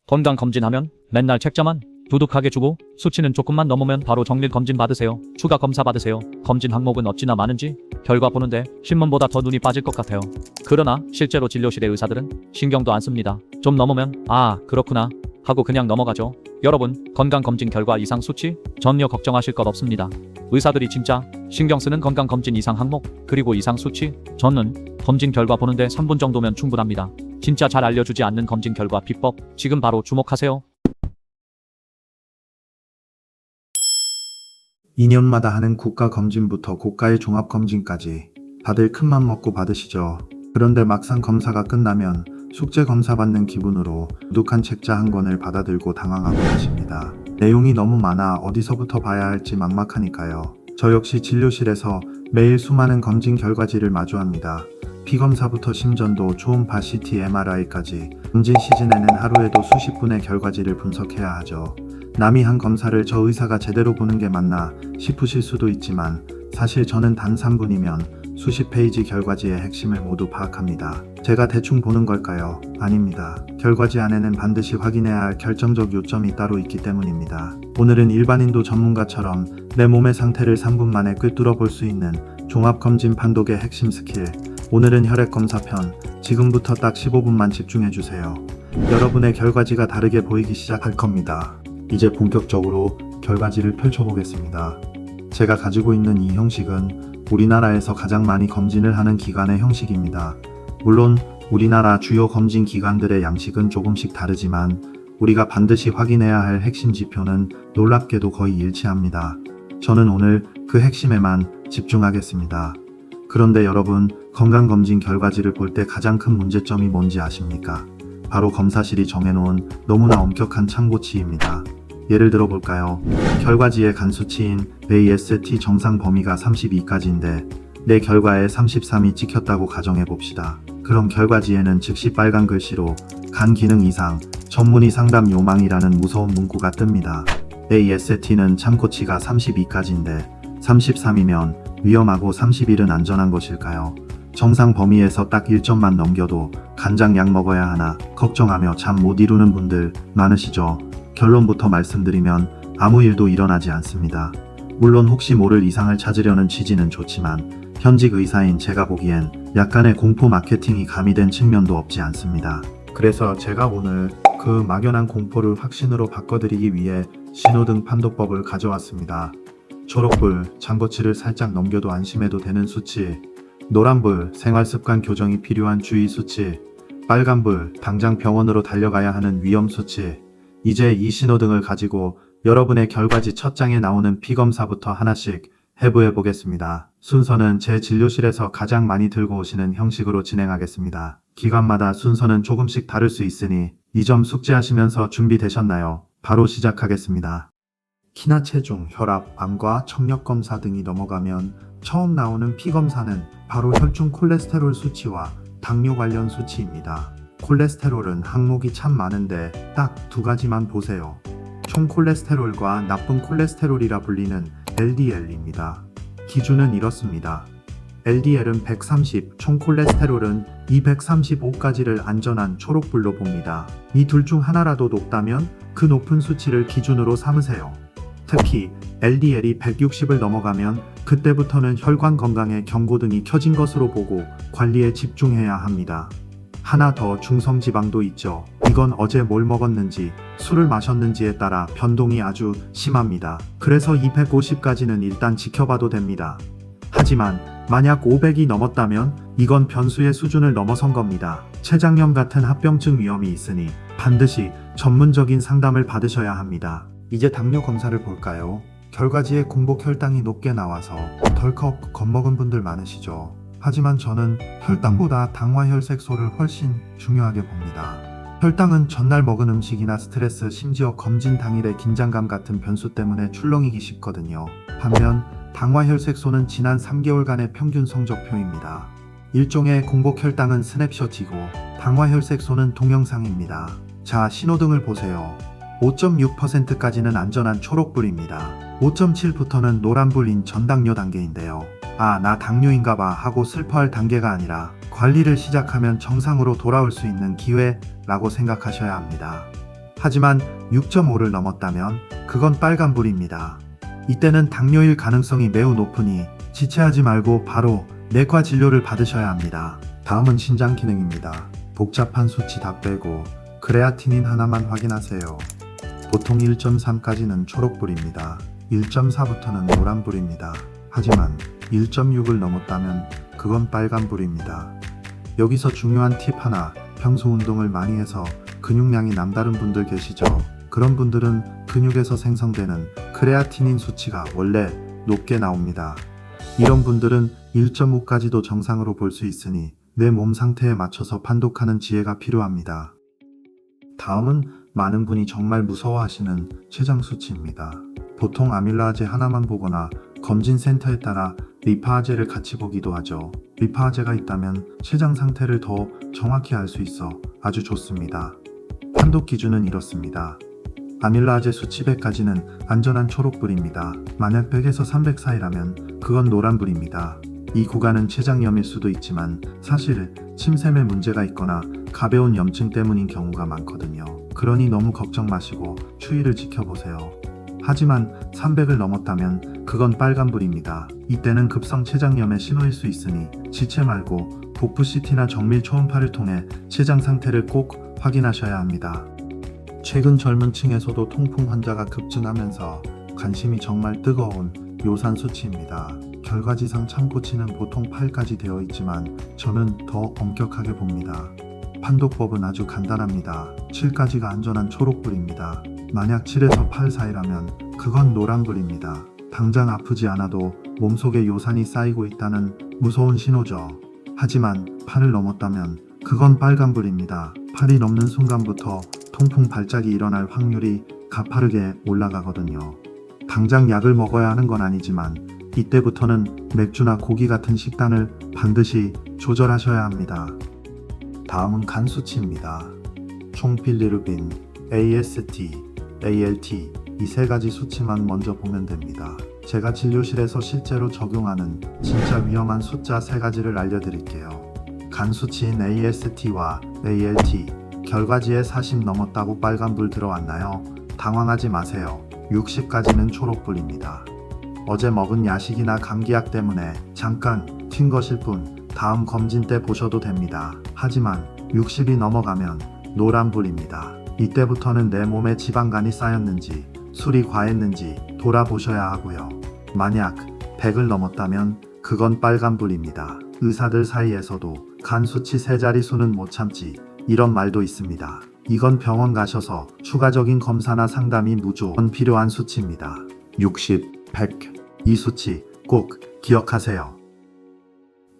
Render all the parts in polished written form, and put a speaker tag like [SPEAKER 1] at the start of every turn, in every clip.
[SPEAKER 1] 건강검진하면 맨날 책자만 두둑하게 주고 수치는 조금만 넘으면 바로 정밀검진 받으세요. 추가 검사 받으세요. 검진 항목은 어찌나 많은지 결과 보는데 신문보다 더 눈이 빠질 것 같아요. 그러나 실제로 진료실의 의사들은 신경도 안 씁니다. 좀 넘으면 아 그렇구나 하고 그냥 넘어가죠. 여러분 건강검진 결과 이상 수치 전혀 걱정하실 것 없습니다. 의사들이 진짜 신경 쓰는 건강검진 이상 항목 그리고 이상 수치 저는 검진 결과 보는데 3분 정도면 충분합니다. 진짜 잘 알려주지 않는 검진 결과 비법 지금 바로 주목하세요.
[SPEAKER 2] 2년마다 하는 국가검진부터 고가의 종합검진까지 다들 큰맘 먹고 받으시죠. 그런데 막상 검사가 끝나면 숙제 검사 받는 기분으로 두둑한 책자 한 권을 받아들고 당황하고 계십니다. 내용이 너무 많아 어디서부터 봐야 할지 막막하니까요. 저 역시 진료실에서 매일 수많은 검진 결과지를 마주합니다. 피검사부터 심전도, 초음파, CT, MRI까지 검진 시즌에는 하루에도 수십 분의 결과지를 분석해야 하죠. 남이 한 검사를 저 의사가 제대로 보는 게 맞나 싶으실 수도 있지만 사실 저는 단 3분이면 수십 페이지 결과지의 핵심을 모두 파악합니다. 제가 대충 보는 걸까요? 아닙니다. 결과지 안에는 반드시 확인해야 할 결정적 요점이 따로 있기 때문입니다. 오늘은 일반인도 전문가처럼 내 몸의 상태를 3분 만에 꿰뚫어 볼 수 있는 종합검진 판독의 핵심 스킬, 오늘은 혈액검사편, 지금부터 딱 15분만 집중해주세요. 여러분의 결과지가 다르게 보이기 시작할 겁니다. 이제 본격적으로 결과지를 펼쳐보겠습니다. 제가 가지고 있는 이 형식은 우리나라에서 가장 많이 검진을 하는 기관의 형식입니다. 물론 우리나라 주요 검진 기관들의 양식은 조금씩 다르지만 우리가 반드시 확인해야 할 핵심 지표는 놀랍게도 거의 일치합니다. 저는 오늘 그 핵심에만 집중하겠습니다. 그런데 여러분, 건강검진 결과지를 볼 때 가장 큰 문제점이 뭔지 아십니까? 바로 검사실이 정해놓은 너무나 엄격한 참고치입니다. 예를 들어 볼까요? 결과지의 간 수치인 AST 정상 범위가 32까지인데 내 결과에 33이 찍혔다고 가정해 봅시다. 그럼 결과지에는 즉시 빨간 글씨로 간 기능 이상, 전문의 상담 요망이라는 무서운 문구가 뜹니다. AST는 참고치가 32까지인데 33이면 위험하고 31은 안전한 것일까요? 정상 범위에서 딱 1점만 넘겨도 간장 약 먹어야 하나 걱정하며 잠 못 이루는 분들 많으시죠? 결론부터 말씀드리면 아무 일도 일어나지 않습니다. 물론 혹시 모를 이상을 찾으려는 취지는 좋지만 현직 의사인 제가 보기엔 약간의 공포 마케팅이 가미된 측면도 없지 않습니다. 그래서 제가 오늘 그 막연한 공포를 확신으로 바꿔드리기 위해 신호등 판독법을 가져왔습니다. 초록불, 잠궈치를 살짝 넘겨도 안심해도 되는 수치, 노란불, 생활습관 교정이 필요한 주의 수치, 빨간불, 당장 병원으로 달려가야 하는 위험 수치. 이제 이 신호등을 가지고 여러분의 결과지 첫 장에 나오는 피검사부터 하나씩 해부해 보겠습니다. 순서는 제 진료실에서 가장 많이 들고 오시는 형식으로 진행하겠습니다. 기관마다 순서는 조금씩 다를 수 있으니 이 점 숙지하시면서 준비되셨나요? 바로 시작하겠습니다. 키나 체중, 혈압, 암과 청력 검사 등이 넘어가면 처음 나오는 피검사는 바로 혈중 콜레스테롤 수치와 당뇨 관련 수치입니다. 콜레스테롤은 항목이 참 많은데 딱 두 가지만 보세요. 총 콜레스테롤과 나쁜 콜레스테롤이라 불리는 LDL입니다. 기준은 이렇습니다. LDL은 130, 총 콜레스테롤은 235까지를 안전한 초록불로 봅니다. 이 둘 중 하나라도 높다면 그 높은 수치를 기준으로 삼으세요. 특히 LDL이 160을 넘어가면 그때부터는 혈관 건강에 경고등이 켜진 것으로 보고 관리에 집중해야 합니다. 하나 더 중성지방도 있죠. 이건 어제 뭘 먹었는지, 술을 마셨는지에 따라 변동이 아주 심합니다. 그래서 250까지는 일단 지켜봐도 됩니다. 하지만 만약 500이 넘었다면 이건 변수의 수준을 넘어선 겁니다. 췌장염 같은 합병증 위험이 있으니 반드시 전문적인 상담을 받으셔야 합니다. 이제 당뇨 검사를 볼까요? 결과지에 공복 혈당이 높게 나와서 덜컥 겁먹은 분들 많으시죠? 하지만 저는 혈당보다 당화혈색소를 훨씬 중요하게 봅니다. 혈당은 전날 먹은 음식이나 스트레스, 심지어 검진 당일의 긴장감 같은 변수 때문에 출렁이기 쉽거든요. 반면 당화혈색소는 지난 3개월간의 평균 성적표입니다. 일종의 공복 혈당은 스냅샷이고 당화혈색소는 동영상입니다. 자, 신호등을 보세요. 5.6%까지는 안전한 초록불입니다. 5.7부터는 노란불인 전당뇨 단계인데요. 아, 나 당뇨인가봐 하고 슬퍼할 단계가 아니라 관리를 시작하면 정상으로 돌아올 수 있는 기회라고 생각하셔야 합니다. 하지만 6.5를 넘었다면 그건 빨간불입니다. 이때는 당뇨일 가능성이 매우 높으니 지체하지 말고 바로 내과 진료를 받으셔야 합니다. 다음은 신장 기능입니다. 복잡한 수치 다 빼고 크레아티닌 하나만 확인하세요. 보통 1.3까지는 초록불입니다. 1.4부터는 노란불입니다. 하지만 1.6을 넘었다면 그건 빨간불입니다. 여기서 중요한 팁 하나, 평소 운동을 많이 해서 근육량이 남다른 분들 계시죠? 그런 분들은 근육에서 생성되는 크레아티닌 수치가 원래 높게 나옵니다. 이런 분들은 1.5까지도 정상으로 볼 수 있으니 내 몸 상태에 맞춰서 판독하는 지혜가 필요합니다. 다음은 많은 분이 정말 무서워하시는 췌장 수치입니다. 보통 아밀라아제 하나만 보거나 검진센터에 따라 리파아제를 같이 보기도 하죠. 리파아제가 있다면 췌장 상태를 더 정확히 알 수 있어 아주 좋습니다. 판독 기준은 이렇습니다. 아밀라아제 수치 100까지는 안전한 초록불입니다. 만약 100에서 300 사이라면 그건 노란불입니다. 이 구간은 췌장염일 수도 있지만 사실 침샘에 문제가 있거나 가벼운 염증 때문인 경우가 많거든요. 그러니 너무 걱정 마시고 추이를 지켜보세요. 하지만 300을 넘었다면 그건 빨간불입니다. 이때는 급성 췌장염의 신호일 수 있으니 지체 말고 복부 CT나 정밀 초음파를 통해 췌장 상태를 꼭 확인하셔야 합니다. 최근 젊은 층에서도 통풍 환자가 급증하면서 관심이 정말 뜨거운 요산 수치입니다. 결과지상 참고치는 보통 8까지 되어 있지만 저는 더 엄격하게 봅니다. 판독법은 아주 간단합니다. 7까지가 안전한 초록불입니다. 만약 7에서 8 사이라면 그건 노란불입니다. 당장 아프지 않아도 몸속에 요산이 쌓이고 있다는 무서운 신호죠. 하지만 8을 넘었다면 그건 빨간불입니다. 8이 넘는 순간부터 통풍 발작이 일어날 확률이 가파르게 올라가거든요. 당장 약을 먹어야 하는 건 아니지만 이때부터는 맥주나 고기 같은 식단을 반드시 조절하셔야 합니다. 다음은 간 수치입니다. 총 빌리루빈, AST, ALT 이 세 가지 수치만 먼저 보면 됩니다. 제가 진료실에서 실제로 적용하는 진짜 위험한 숫자 세 가지를 알려드릴게요. 간 수치인 AST와 ALT, 결과지에 40 넘었다고 빨간불 들어왔나요? 당황하지 마세요. 60까지는 초록불입니다. 어제 먹은 야식이나 감기약 때문에 잠깐 튄 것일 뿐 다음 검진 때 보셔도 됩니다. 하지만 60이 넘어가면 노란불입니다. 이때부터는 내 몸에 지방간이 쌓였는지 술이 과했는지 돌아보셔야 하고요. 만약 100을 넘었다면 그건 빨간불입니다. 의사들 사이에서도 간 수치 세 자릿수는 못 참지 이런 말도 있습니다. 이건 병원 가셔서 추가적인 검사나 상담이 무조건 필요한 수치입니다. 60, 100 이 수치 꼭 기억하세요.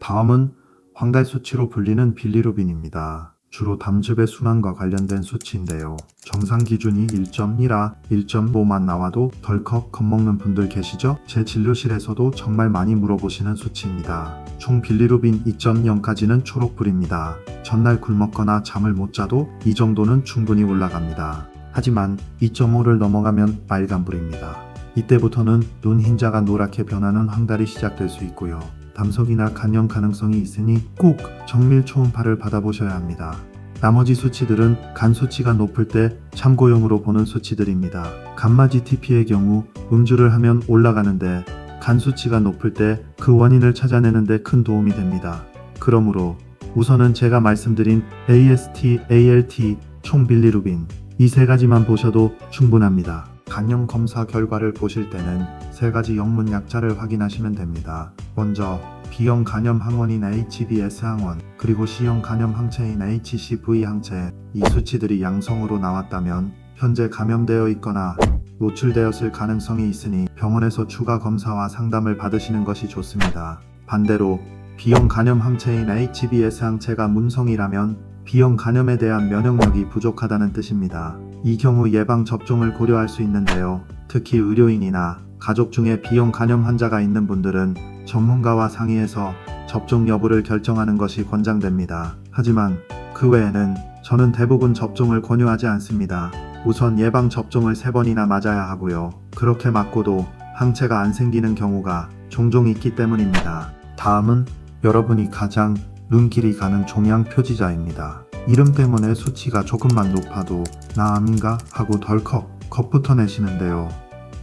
[SPEAKER 2] 다음은 황달 수치로 불리는 빌리루빈입니다. 주로 담즙의 순환과 관련된 수치인데요. 정상 기준이 1.1아 1.5만 나와도 덜컥 겁먹는 분들 계시죠? 제 진료실에서도 정말 많이 물어보시는 수치입니다. 총 빌리루빈 2.0까지는 초록불입니다. 전날 굶었거나 잠을 못 자도 이 정도는 충분히 올라갑니다. 하지만 2.5를 넘어가면 빨간불입니다. 이때부터는 눈 흰자가 노랗게 변하는 황달이 시작될 수 있고요. 담석이나 간염 가능성이 있으니 꼭 정밀 초음파를 받아보셔야 합니다. 나머지 수치들은 간 수치가 높을 때 참고용으로 보는 수치들입니다. 감마 GTP의 경우 음주를 하면 올라가는데 간 수치가 높을 때 그 원인을 찾아내는 데 큰 도움이 됩니다. 그러므로 우선은 제가 말씀드린 AST, ALT, 총 빌리루빈 이 세 가지만 보셔도 충분합니다. 간염 검사 결과를 보실 때는 세 가지 영문 약자를 확인하시면 됩니다. 먼저 B형 간염 항원인 HBS 항원, 그리고 C형 간염 항체인 HCV 항체, 이 수치들이 양성으로 나왔다면 현재 감염되어 있거나 노출되었을 가능성이 있으니 병원에서 추가 검사와 상담을 받으시는 것이 좋습니다. 반대로 B형 간염 항체인 HBS 항체가 문성이라면 B형 간염에 대한 면역력이 부족하다는 뜻입니다. 이 경우 예방 접종을 고려할 수 있는데요. 특히 의료인이나 가족 중에 B형 간염 환자가 있는 분들은 전문가와 상의해서 접종 여부를 결정하는 것이 권장됩니다. 하지만 그 외에는 저는 대부분 접종을 권유하지 않습니다. 우선 예방 접종을 3번이나 맞아야 하고요. 그렇게 맞고도 항체가 안 생기는 경우가 종종 있기 때문입니다. 다음은 여러분이 가장 눈길이 가는 종양 표지자입니다. 이름 때문에 수치가 조금만 높아도 나 암인가 하고 덜컥 겁부터 내시는데요.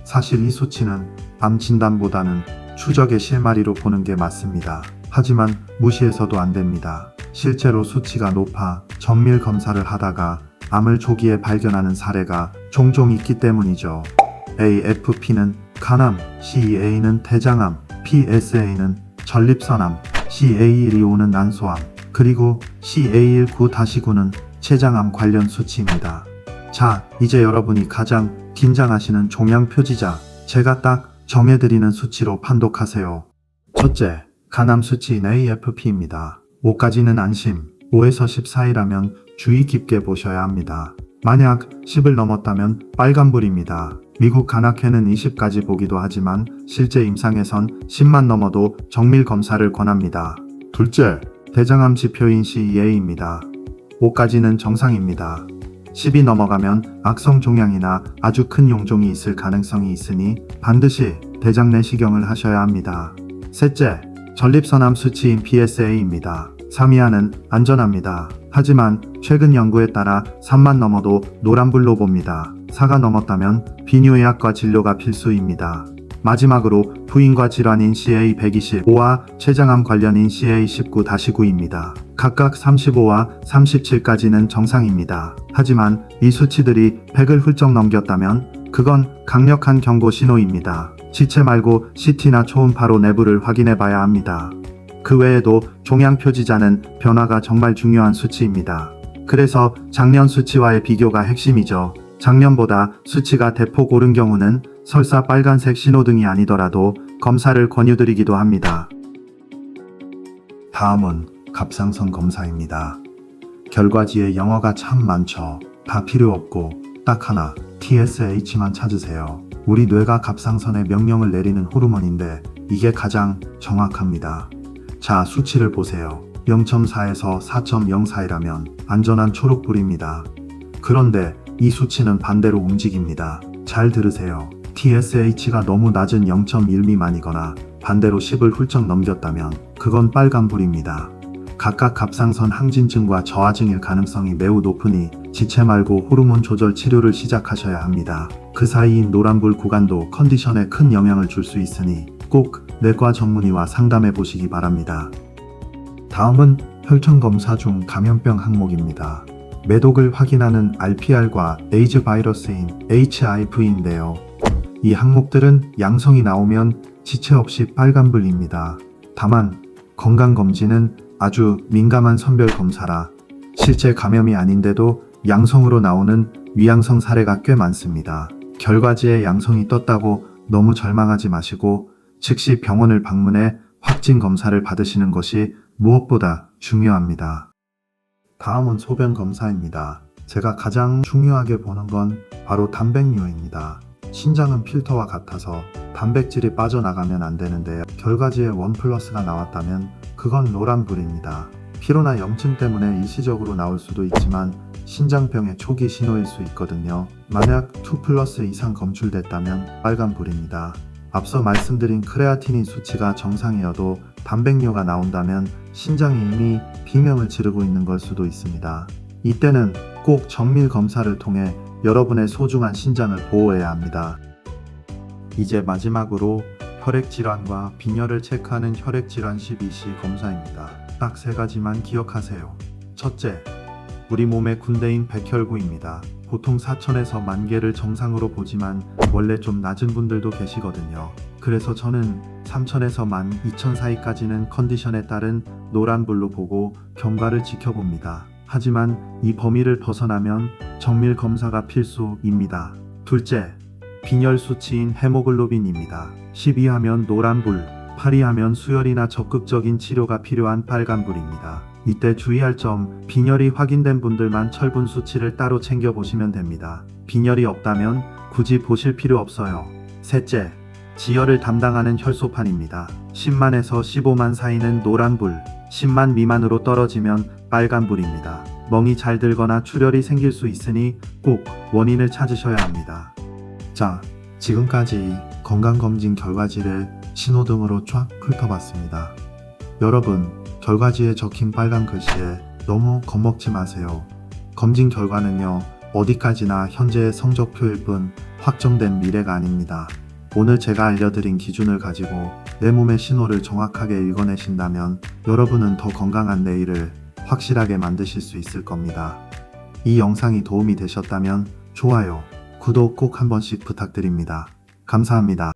[SPEAKER 2] 사실 이 수치는 암 진단보다는 추적의 실마리로 보는 게 맞습니다. 하지만 무시해서도 안 됩니다. 실제로 수치가 높아 정밀 검사를 하다가 암을 조기에 발견하는 사례가 종종 있기 때문이죠. AFP는 간암, CA는 대장암, PSA는 전립선암, CA125는 난소암, 그리고 CA19-9는 췌장암 관련 수치입니다. 자, 이제 여러분이 가장 긴장하시는 종양 표지자, 제가 딱 정해드리는 수치로 판독하세요. 첫째, 간암 수치인 AFP입니다. 5까지는 안심, 5에서 14이라면 주의 깊게 보셔야 합니다. 만약 10을 넘었다면 빨간불입니다. 미국 간학회는 20까지 보기도 하지만 실제 임상에선 10만 넘어도 정밀 검사를 권합니다. 둘째, 대장암 지표인 CEA입니다. 5까지는 정상입니다. 10이 넘어가면 악성 종양이나 아주 큰 용종이 있을 가능성이 있으니 반드시 대장 내시경을 하셔야 합니다. 셋째, 전립선암 수치인 PSA입니다. 3 이하는 안전합니다. 하지만 최근 연구에 따라 3만 넘어도 노란불로 봅니다. 4가 넘었다면 비뇨의학과 진료가 필수입니다. 마지막으로 부인과 질환인 CA125와 췌장암 관련인 CA19-9입니다. 각각 35와 37까지는 정상입니다. 하지만 이 수치들이 100을 훌쩍 넘겼다면 그건 강력한 경고 신호입니다. 지체 말고 CT나 초음파로 내부를 확인해 봐야 합니다. 그 외에도 종양 표지자는 변화가 정말 중요한 수치입니다. 그래서 작년 수치와의 비교가 핵심이죠. 작년보다 수치가 대폭 오른 경우는 설사 빨간색 신호등이 아니더라도 검사를 권유드리기도 합니다. 다음은 갑상선 검사입니다. 결과지에 영어가 참 많죠. 다 필요 없고 딱 하나, TSH만 찾으세요. 우리 뇌가 갑상선에 명령을 내리는 호르몬인데 이게 가장 정확합니다. 자, 수치를 보세요. 0.4에서 4.04이라면 안전한 초록불입니다. 그런데 이 수치는 반대로 움직입니다. 잘 들으세요. TSH가 너무 낮은 0.1 미만이거나 반대로 10을 훌쩍 넘겼다면 그건 빨간불입니다. 각각 갑상선 항진증과 저하증일 가능성이 매우 높으니 지체 말고 호르몬 조절 치료를 시작하셔야 합니다. 그 사이인 노란불 구간도 컨디션에 큰 영향을 줄 수 있으니 꼭 내과 전문의와 상담해 보시기 바랍니다. 다음은 혈전 검사 중 감염병 항목입니다. 매독을 확인하는 RPR과 에이즈 바이러스인 HIV인데요. 이 항목들은 양성이 나오면 지체 없이 빨간불입니다. 다만 건강검진은 아주 민감한 선별 검사라 실제 감염이 아닌데도 양성으로 나오는 위양성 사례가 꽤 많습니다. 결과지에 양성이 떴다고 너무 절망하지 마시고 즉시 병원을 방문해 확진 검사를 받으시는 것이 무엇보다 중요합니다. 다음은 소변 검사입니다. 제가 가장 중요하게 보는 건 바로 단백뇨입니다. 신장은 필터와 같아서 단백질이 빠져나가면 안 되는데 결과지에 1+가 나왔다면 그건 노란불입니다. 피로나 염증 때문에 일시적으로 나올 수도 있지만 신장병의 초기 신호일 수 있거든요. 만약 2+ 이상 검출됐다면 빨간불입니다. 앞서 말씀드린 크레아티닌 수치가 정상이어도 단백뇨가 나온다면 신장이 이미 비명을 지르고 있는 걸 수도 있습니다. 이때는 꼭 정밀 검사를 통해 여러분의 소중한 신장을 보호해야 합니다. 이제 마지막으로 혈액질환과 빈혈을 체크하는 혈액질환 12C 검사입니다. 딱 3가지만 기억하세요. 첫째, 우리 몸의 군대인 백혈구입니다. 보통 4,000에서 10,000개를 정상으로 보지만 원래 좀 낮은 분들도 계시거든요. 그래서 저는 3,000에서 12,000 사이까지는 컨디션에 따른 노란불로 보고 경과를 지켜봅니다. 하지만 이 범위를 벗어나면 정밀 검사가 필수입니다. 둘째, 빈혈 수치인 헤모글로빈입니다. 12하면 노란불, 8이하면 수혈이나 적극적인 치료가 필요한 빨간불입니다. 이때 주의할 점, 빈혈이 확인된 분들만 철분 수치를 따로 챙겨보시면 됩니다. 빈혈이 없다면 굳이 보실 필요 없어요. 셋째, 지혈을 담당하는 혈소판입니다. 10만에서 15만 사이는 노란불, 10만 미만으로 떨어지면 빨간불입니다. 멍이 잘 들거나 출혈이 생길 수 있으니 꼭 원인을 찾으셔야 합니다. 자, 지금까지 건강검진 결과지를 신호등으로 쫙 훑어봤습니다. 여러분, 결과지에 적힌 빨간 글씨에 너무 겁먹지 마세요. 검진 결과는요, 어디까지나 현재의 성적표일 뿐 확정된 미래가 아닙니다. 오늘 제가 알려드린 기준을 가지고 내 몸의 신호를 정확하게 읽어내신다면 여러분은 더 건강한 내일을 확실하게 만드실 수 있을 겁니다. 이 영상이 도움이 되셨다면 좋아요, 구독 꼭 한 번씩 부탁드립니다. 감사합니다.